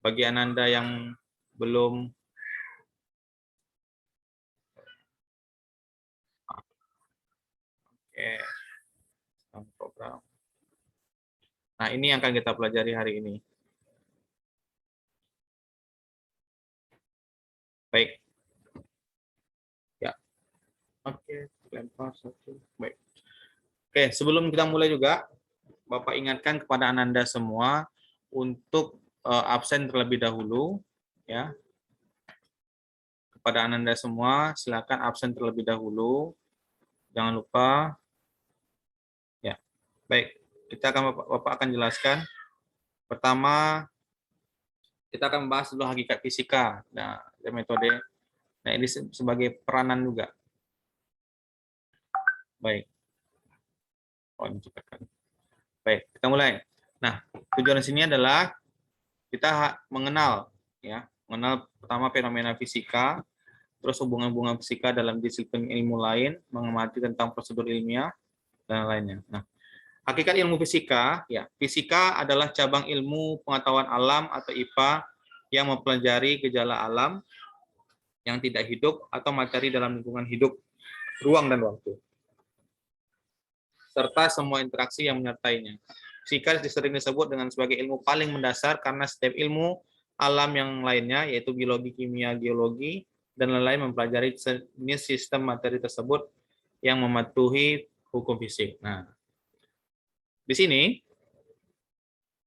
Bagi Ananda yang belum program. Nah, ini yang akan kita pelajari hari ini. Baik. Ya. Oke, lempar satu. Baik. Oke, sebelum kita mulai juga, Bapak ingatkan kepada Ananda semua untuk absen terlebih dahulu, ya. Kepada Ananda semua, silakan absen terlebih dahulu. Jangan lupa. Ya. Baik, Bapak akan jelaskan. Pertama, kita akan membahas dulu hakikat fisika. Nah, metode. Nah, ini sebagai peranan juga. Baik. Oh, ini cepat kan. Baik, kita mulai. Nah, tujuan di sini adalah kita mengenal, ya, mengenal pertama fenomena fisika, terus hubungan-hubungan fisika dalam disiplin ilmu lain, mengamati tentang prosedur ilmiah dan lainnya. Nah, hakikat ilmu fisika, ya, fisika adalah cabang ilmu pengetahuan alam atau IPA yang mempelajari gejala alam yang tidak hidup atau materi dalam lingkungan hidup, ruang dan waktu, serta semua interaksi yang menyertainya. Fisika sering disebut dengan sebagai ilmu paling mendasar karena setiap ilmu alam yang lainnya, yaitu biologi, kimia, geologi, dan lain-lain mempelajari jenis sistem materi tersebut yang mematuhi hukum fisik. Nah, di sini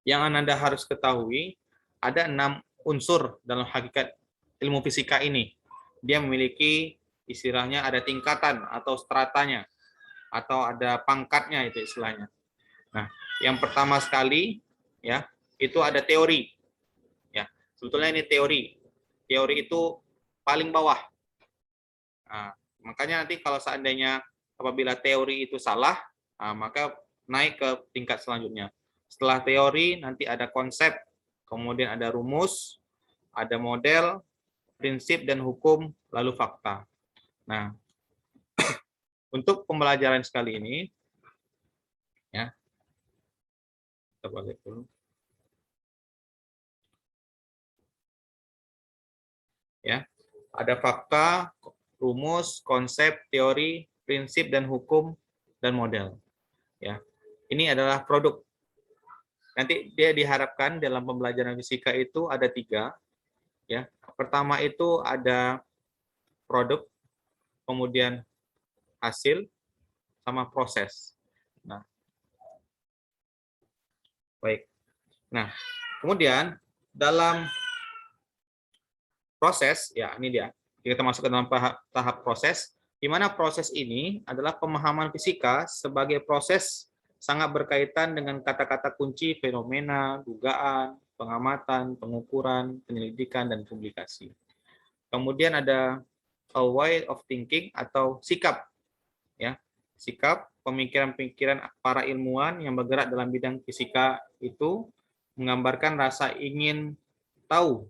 yang Anda harus ketahui ada 6 unsur dalam hakikat ilmu fisika ini. Dia memiliki istilahnya ada tingkatan atau stratanya atau ada pangkatnya itu istilahnya. Nah, yang pertama sekali ya, itu ada teori. Ya, sebetulnya ini teori. Teori itu paling bawah. Nah, makanya nanti kalau seandainya apabila teori itu salah, maka naik ke tingkat selanjutnya. Setelah teori nanti ada konsep, kemudian ada rumus, ada model, prinsip dan hukum, lalu fakta. Nah, untuk pembelajaran sekali ini, ya, kita balik dulu. Ya, ada fakta, rumus, konsep, teori, prinsip dan hukum dan model. Ya, ini adalah produk. Nanti dia diharapkan dalam pembelajaran fisika itu ada 3. Ya, pertama itu ada produk, kemudian hasil, sama proses. Nah, baik. Nah, kemudian dalam proses, ya ini dia. Kita masuk ke dalam tahap proses, di mana proses ini adalah pemahaman fisika sebagai proses sangat berkaitan dengan kata-kata kunci fenomena, dugaan, pengamatan, pengukuran, penyelidikan, dan publikasi. Kemudian ada a way of thinking atau sikap, ya, sikap pemikiran-pemikiran para ilmuwan yang bergerak dalam bidang fisika itu menggambarkan rasa ingin tahu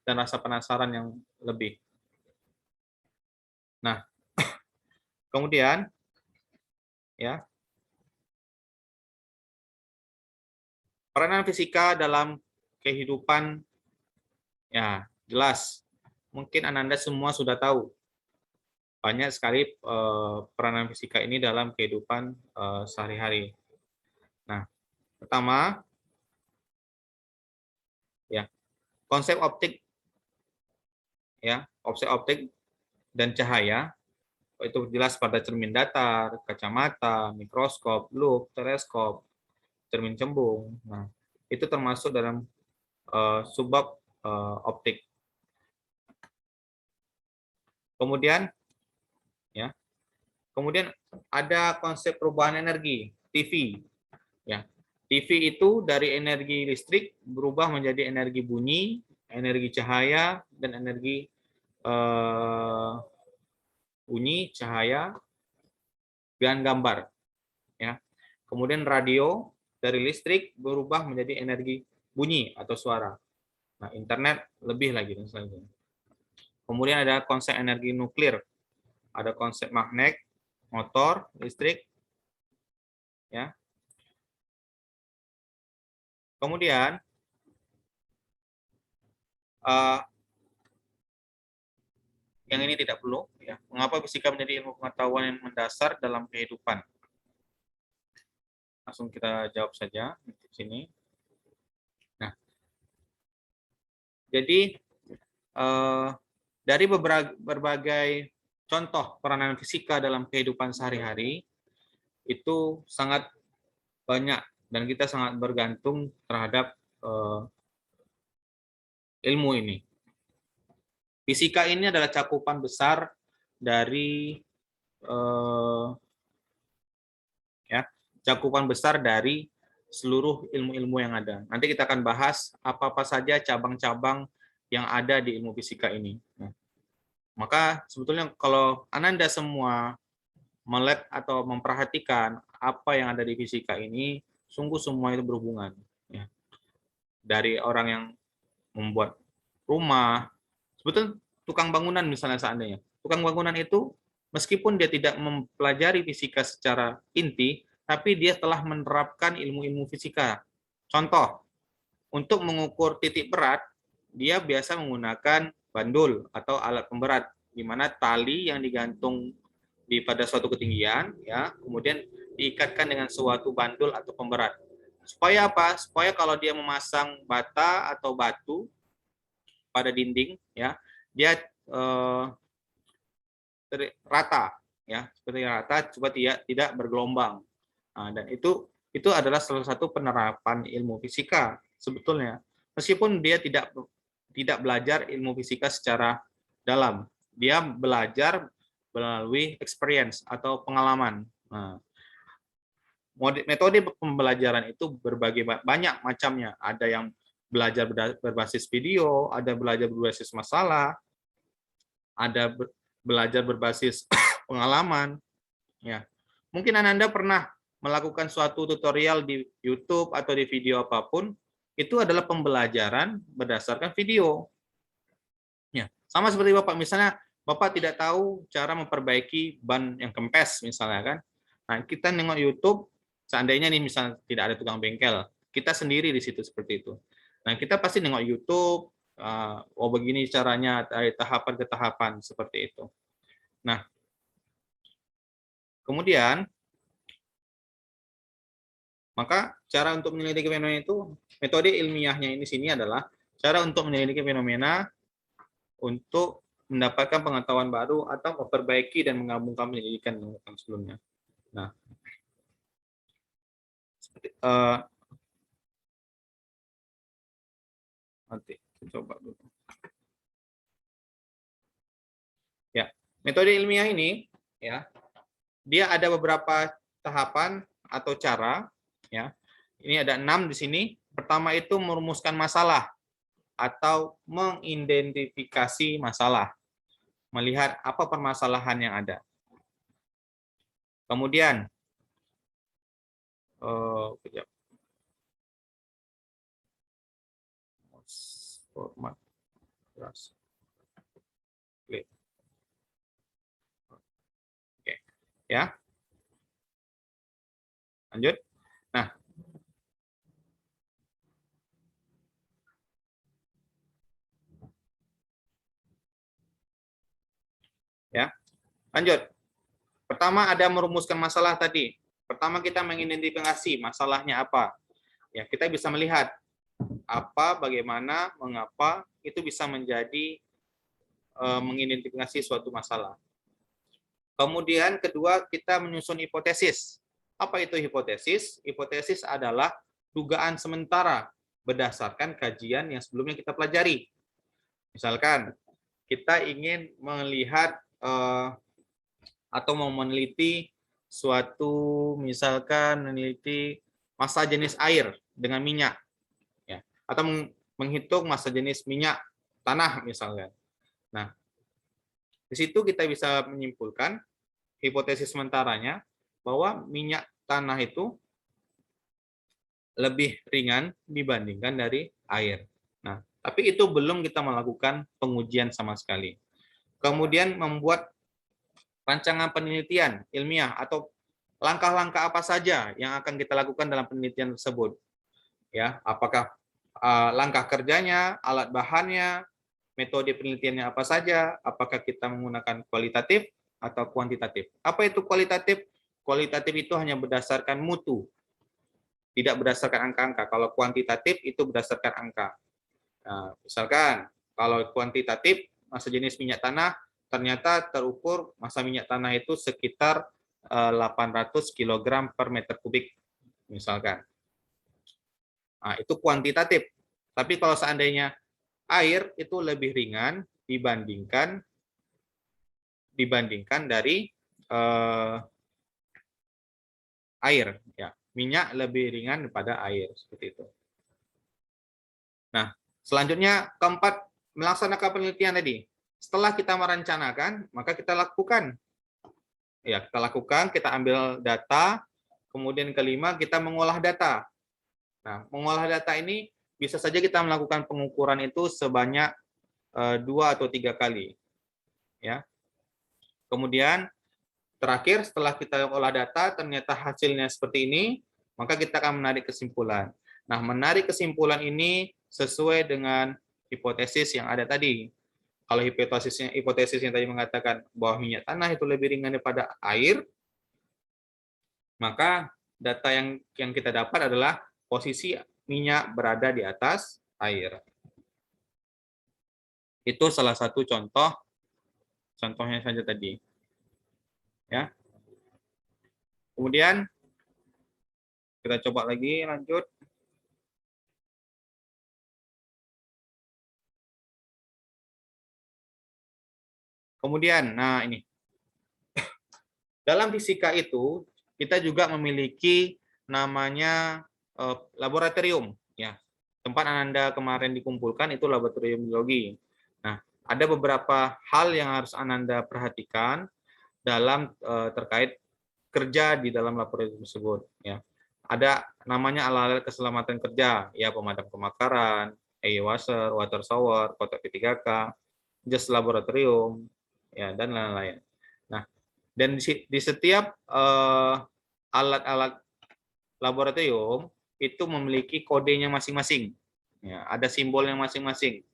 dan rasa penasaran yang lebih. Nah, kemudian ya, peranan fisika dalam kehidupan ya jelas. Mungkin Ananda semua sudah tahu. Banyak sekali peranan fisika ini dalam kehidupan sehari-hari. Nah, pertama ya, konsep optik ya, konsep optik dan cahaya itu jelas pada cermin datar, kacamata, mikroskop, loop, teleskop, cermin cembung. Nah, itu termasuk dalam subbab optik. Kemudian ya, kemudian ada konsep perubahan energi, TV. Ya, TV itu dari energi listrik berubah menjadi energi bunyi, energi cahaya, dan energi bunyi, cahaya, dan gambar. Ya, kemudian radio dari listrik berubah menjadi energi bunyi atau suara. Nah, internet lebih lagi dan selanjutnya. Kemudian ada konsep energi nuklir, ada konsep magnet, motor, listrik, ya. Kemudian yang ini tidak perlu, ya. Mengapa fisika menjadi ilmu pengetahuan yang mendasar dalam kehidupan? Langsung kita jawab saja di sini. Nah, jadi dari berbagai contoh peranan fisika dalam kehidupan sehari-hari itu sangat banyak dan kita sangat bergantung terhadap ilmu ini. Fisika ini adalah cakupan besar dari cakupan besar dari seluruh ilmu-ilmu yang ada. Nanti kita akan bahas apa-apa saja cabang-cabang yang ada di ilmu fisika ini. Nah, maka sebetulnya kalau Ananda semua melek atau memperhatikan apa yang ada di fisika ini, sungguh semua itu berhubungan. Ya. Dari orang yang membuat rumah, sebetulnya tukang bangunan misalnya seandainya. Tukang bangunan itu meskipun dia tidak mempelajari fisika secara inti, tapi dia telah menerapkan ilmu-ilmu fisika. Contoh, untuk mengukur titik berat, dia biasa menggunakan bandul atau alat pemberat, di mana tali yang digantung pada suatu ketinggian, ya, kemudian diikatkan dengan suatu bandul atau pemberat. Supaya apa? Supaya kalau dia memasang bata atau batu pada dinding, ya, dia rata, ya, seperti rata, supaya tidak bergelombang. Nah, dan itu adalah salah satu penerapan ilmu fisika sebetulnya. Meskipun dia tidak belajar ilmu fisika secara dalam, dia belajar melalui experience atau pengalaman. Nah, metode pembelajaran itu berbagai banyak macamnya. Ada yang belajar berbasis video, ada belajar berbasis masalah, ada belajar berbasis pengalaman. Ya, mungkin Ananda pernah melakukan suatu tutorial di YouTube atau di video apapun, itu adalah pembelajaran berdasarkan video. Ya, sama seperti Bapak, misalnya Bapak tidak tahu cara memperbaiki ban yang kempes misalnya kan. Nah, kita nengok YouTube, seandainya nih misalnya tidak ada tukang bengkel, kita sendiri di situ seperti itu. Nah, kita pasti nengok YouTube, oh begini caranya dari tahapan ke tahapan seperti itu. Nah, kemudian maka cara untuk menyelidiki fenomena itu, metode ilmiahnya ini sini adalah cara untuk menyelidiki fenomena untuk mendapatkan pengetahuan baru atau memperbaiki dan menggabungkan penyelidikan yang sebelumnya. Nah, nanti coba dulu. Ya, metode ilmiah ini, ya, dia ada beberapa tahapan atau cara. Ya, ini ada 6 di sini. Pertama itu merumuskan masalah atau mengidentifikasi masalah, melihat apa permasalahan yang ada. Kemudian format oke, ya, lanjut. Nah, ya, lanjut. Pertama ada merumuskan masalah tadi. Pertama kita mengidentifikasi masalahnya apa. Ya, kita bisa melihat apa, bagaimana, mengapa itu bisa menjadi mengidentifikasi suatu masalah. Kemudian kedua kita menyusun hipotesis. Apa itu hipotesis? Hipotesis adalah dugaan sementara berdasarkan kajian yang sebelumnya kita pelajari. Misalkan kita ingin melihat atau mau meneliti suatu, misalkan meneliti massa jenis air dengan minyak, ya, atau menghitung massa jenis minyak tanah misalnya. Nah, di situ kita bisa menyimpulkan hipotesis sementaranya bahwa minyak tanah itu lebih ringan dibandingkan dari air. Nah, tapi itu belum kita melakukan pengujian sama sekali. Kemudian membuat rancangan penelitian ilmiah atau langkah-langkah apa saja yang akan kita lakukan dalam penelitian tersebut. Ya, apakah langkah kerjanya, alat bahannya, metode penelitiannya apa saja, apakah kita menggunakan kualitatif atau kuantitatif. Apa itu kualitatif? Kualitatif itu hanya berdasarkan mutu, tidak berdasarkan angka-angka. Kalau kuantitatif itu berdasarkan angka. Nah, misalkan kalau kuantitatif masa jenis minyak tanah ternyata terukur masa minyak tanah itu sekitar 800 kg per meter kubik misalkan. Nah, itu kuantitatif. Tapi kalau seandainya air itu lebih ringan dibandingkan dari air, ya. Minyak lebih ringan daripada air seperti itu. Nah, selanjutnya keempat, melaksanakan penelitian tadi. Setelah kita merencanakan, maka kita lakukan. Ya, kita lakukan, kita ambil data, kemudian kelima kita mengolah data. Nah, mengolah data ini bisa saja kita melakukan pengukuran itu sebanyak 2 atau 3 kali. Ya. Kemudian terakhir setelah kita olah data ternyata hasilnya seperti ini, maka kita akan menarik kesimpulan. Nah, menarik kesimpulan ini sesuai dengan hipotesis yang ada tadi. Kalau hipotesis yang tadi mengatakan bahwa minyak tanah itu lebih ringan daripada air, maka data yang kita dapat adalah posisi minyak berada di atas air. Itu salah satu contohnya saja tadi. Ya. Kemudian kita coba lagi lanjut. Kemudian, nah ini. Dalam fisika itu kita juga memiliki namanya laboratorium, ya. Tempat Ananda kemarin dikumpulkan itu laboratorium biologi. Nah, ada beberapa hal yang harus Ananda perhatikan dalam terkait kerja di dalam laboratorium tersebut, ya. Ada namanya alat-alat keselamatan kerja, ya, pemadam kebakaran, washer, water shower, kotak P3K, jas laboratorium, ya, dan lain-lain. Nah, dan di setiap alat-alat laboratorium itu memiliki kodenya masing-masing, ya, ada simbolnya masing-masing.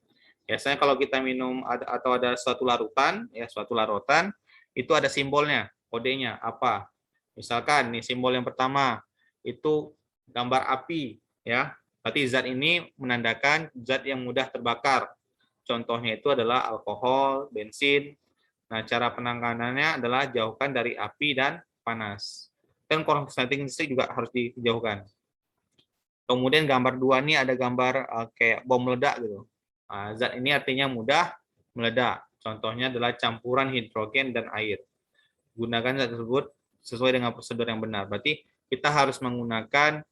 Biasanya kalau kita minum atau ada suatu larutan, ya, suatu larutan itu ada simbolnya, kodenya apa. Misalkan nih simbol yang pertama itu gambar api, ya. Berarti zat ini menandakan zat yang mudah terbakar. Contohnya itu adalah alkohol, bensin. Nah, cara penanganannya adalah jauhkan dari api dan panas. Dan korsleting listrik juga harus dijauhkan. Kemudian gambar 2 ini ada gambar kayak bom meledak gitu. Nah, zat ini artinya mudah meledak. Contohnya adalah campuran hidrogen dan air. Gunakan zat tersebut sesuai dengan prosedur yang benar. Berarti kita harus menggunakan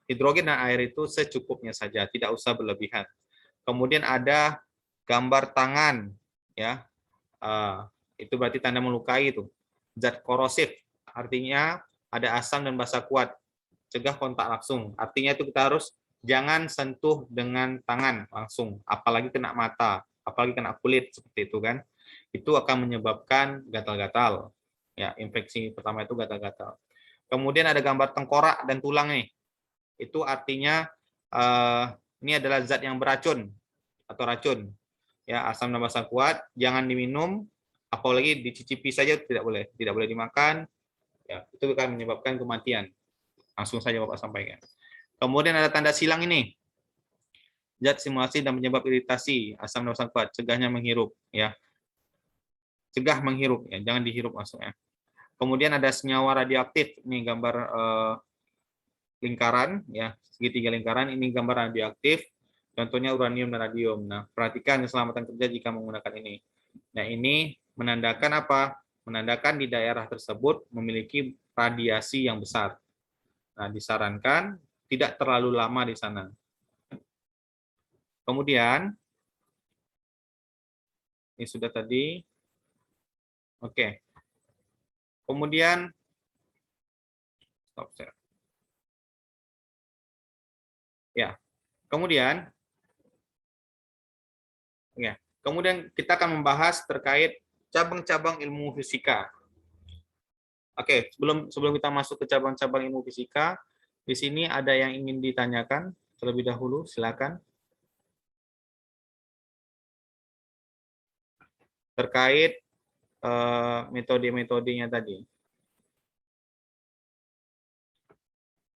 hidrogen dan air itu secukupnya saja, tidak usah berlebihan. Kemudian ada gambar tangan, ya, itu berarti tanda melukai itu. Zat korosif, artinya ada asam dan basa kuat, cegah kontak langsung. Artinya itu kita harus jangan sentuh dengan tangan langsung, apalagi kena mata, apalagi kena kulit seperti itu kan. Itu akan menyebabkan gatal-gatal. Ya, infeksi pertama itu gatal-gatal. Kemudian ada gambar tengkorak dan tulang nih. Itu artinya ini adalah zat yang beracun atau racun. Ya, asam dan basa kuat jangan diminum, apalagi dicicipi saja tidak boleh dimakan. Ya, itu akan menyebabkan kematian. Langsung saja Bapak sampaikan. Kemudian ada tanda silang ini. Zat simulasi dan penyebab iritasi, asam dan basa kuat, cegahnya menghirup, ya. Cegah menghirup, ya, jangan dihirup maksudnya. Kemudian ada senyawa radioaktif, ini gambar lingkaran, ya, segitiga lingkaran, ini gambar radioaktif, contohnya uranium dan radium. Nah, perhatikan keselamatan kerja jika menggunakan ini. Nah, ini menandakan apa? Menandakan di daerah tersebut memiliki radiasi yang besar. Nah, disarankan tidak terlalu lama di sana. Kemudian, ini sudah tadi. Oke. Kemudian, stop share. Ya. Kemudian, ya. Kemudian kita akan membahas terkait cabang-cabang ilmu fisika. Oke, sebelum kita masuk ke cabang-cabang ilmu fisika, Di sini ada yang ingin ditanyakan terlebih dahulu, silakan. Terkait metode-metodenya tadi.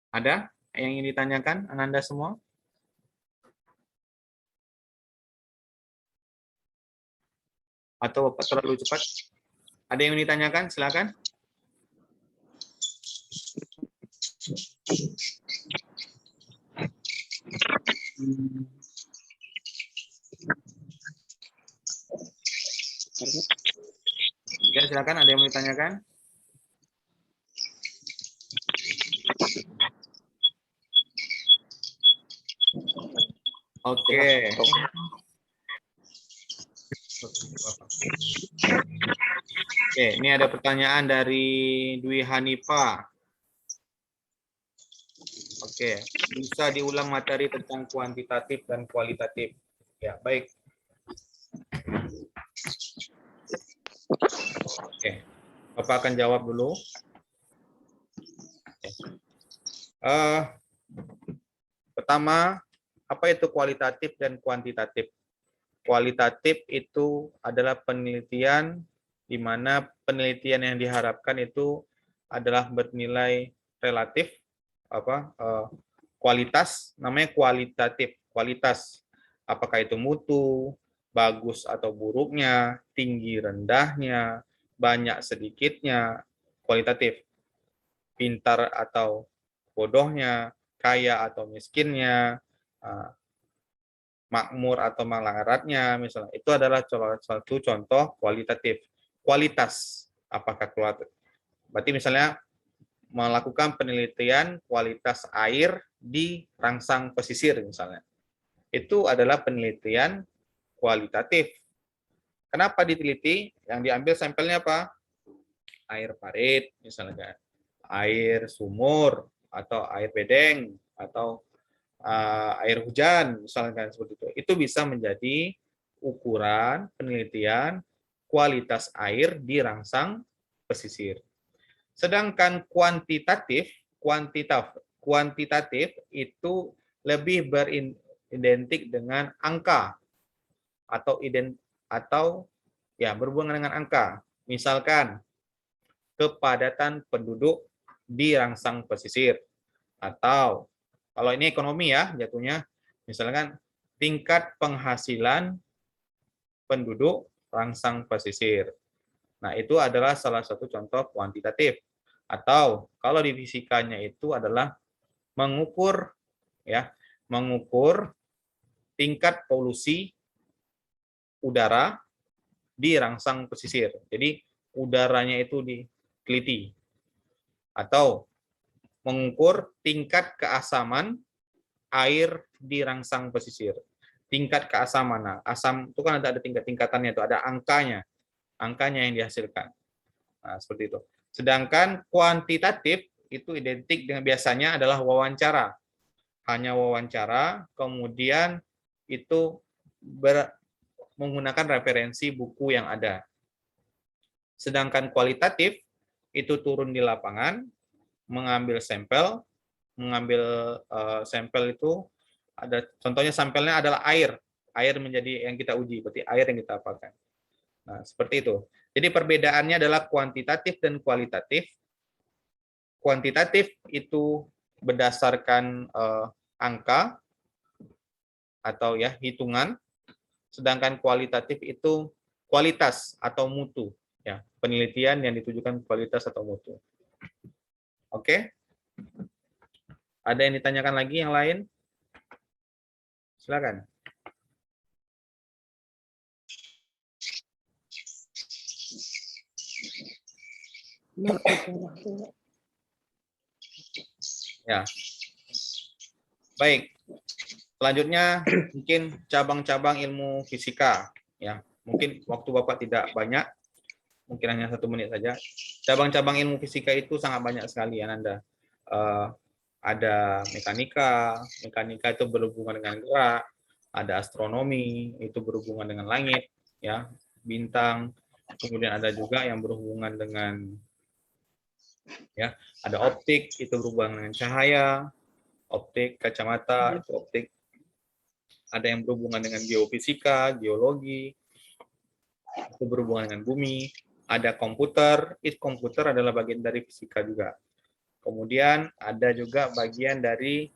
Ada yang ingin ditanyakan, Ananda semua? Atau Bapak terlalu cepat? Ada yang ingin ditanyakan? Silakan. Ya, silakan. Ada yang mau ditanyakan? Oke. Oke, ini ada pertanyaan dari Dwi Hanifa. Oke, bisa diulang materi tentang kuantitatif dan kualitatif. Ya, baik. Oke, Bapak akan jawab dulu. Pertama, apa itu kualitatif dan kuantitatif? Kualitatif itu adalah penelitian di mana penelitian yang diharapkan itu adalah bernilai relatif, kualitas, namanya kualitatif, kualitas. Apakah itu mutu, bagus atau buruknya, tinggi rendahnya, banyak sedikitnya, kualitatif. Pintar atau bodohnya, kaya atau miskinnya, makmur atau malaratnya, misalnya. Itu adalah salah satu contoh kualitatif. Kualitas, apakah kualitas? Berarti misalnya melakukan penelitian kualitas air di Rangsang Pesisir misalnya. Itu adalah penelitian kualitatif. Kenapa diteliti? Yang diambil sampelnya apa? Air parit misalnya, air sumur atau air bedeng atau air hujan misalkan seperti itu. Itu bisa menjadi ukuran penelitian kualitas air di Rangsang Pesisir. Sedangkan kuantitatif itu lebih beridentik dengan angka atau berhubungan dengan angka. Misalkan kepadatan penduduk di Rangsang Pesisir, atau kalau ini ekonomi ya jatuhnya, misalkan tingkat penghasilan penduduk Rangsang Pesisir. Nah, itu adalah salah satu contoh kuantitatif. Atau kalau di fisikanya itu adalah mengukur tingkat polusi udara di Rangsang Pesisir. Jadi udaranya itu diteliti. Atau mengukur tingkat keasaman air di Rangsang Pesisir. Tingkat keasaman. Nah, asam itu kan ada tingkat-tingkatannya, itu ada angkanya yang dihasilkan. Nah, seperti itu. Sedangkan kuantitatif itu identik dengan biasanya adalah wawancara. Hanya wawancara, kemudian itu menggunakan referensi buku yang ada. Sedangkan kualitatif itu turun di lapangan, mengambil sampel itu ada contohnya, sampelnya adalah air menjadi yang kita uji, berarti air yang kita apakan. Nah, seperti itu. Jadi perbedaannya adalah kuantitatif dan kualitatif. Kuantitatif itu berdasarkan angka atau hitungan, sedangkan kualitatif itu kualitas atau mutu, penelitian yang ditujukan kualitas atau mutu. Oke? Ada yang ditanyakan lagi yang lain? Silakan. Ya. Baik. Selanjutnya mungkin cabang-cabang ilmu fisika, ya. Mungkin waktu Bapak tidak banyak, mungkin hanya 1 menit saja. Cabang-cabang ilmu fisika itu sangat banyak sekali, Ananda. Ada mekanika itu berhubungan dengan gerak, ada astronomi, itu berhubungan dengan langit, ya, bintang. Kemudian ada juga yang berhubungan dengan ada optik, itu berhubungan dengan cahaya, optik kacamata, itu optik. Ada yang berhubungan dengan geofisika, geologi, itu berhubungan dengan bumi. Ada komputer, komputer adalah bagian dari fisika juga. Kemudian ada juga bagian dari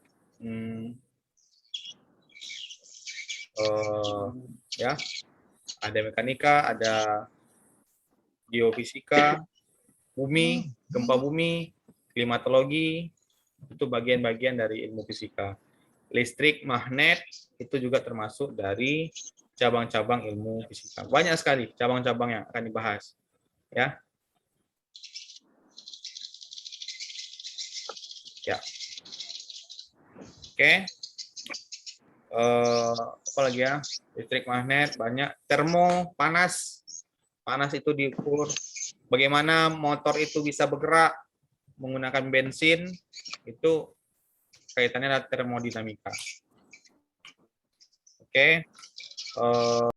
ya, ada mekanika, ada geofisika, bumi, gempa bumi, klimatologi, itu bagian-bagian dari ilmu fisika. Listrik, magnet, itu juga termasuk dari cabang-cabang ilmu fisika. Banyak sekali cabang-cabang yang akan dibahas. Ya. Ya. Oke. Apa lagi ya? Listrik, magnet, banyak. Termo, panas. Panas itu diukur. Bagaimana motor itu bisa bergerak menggunakan bensin, itu kaitannya dengan termodinamika. Oke.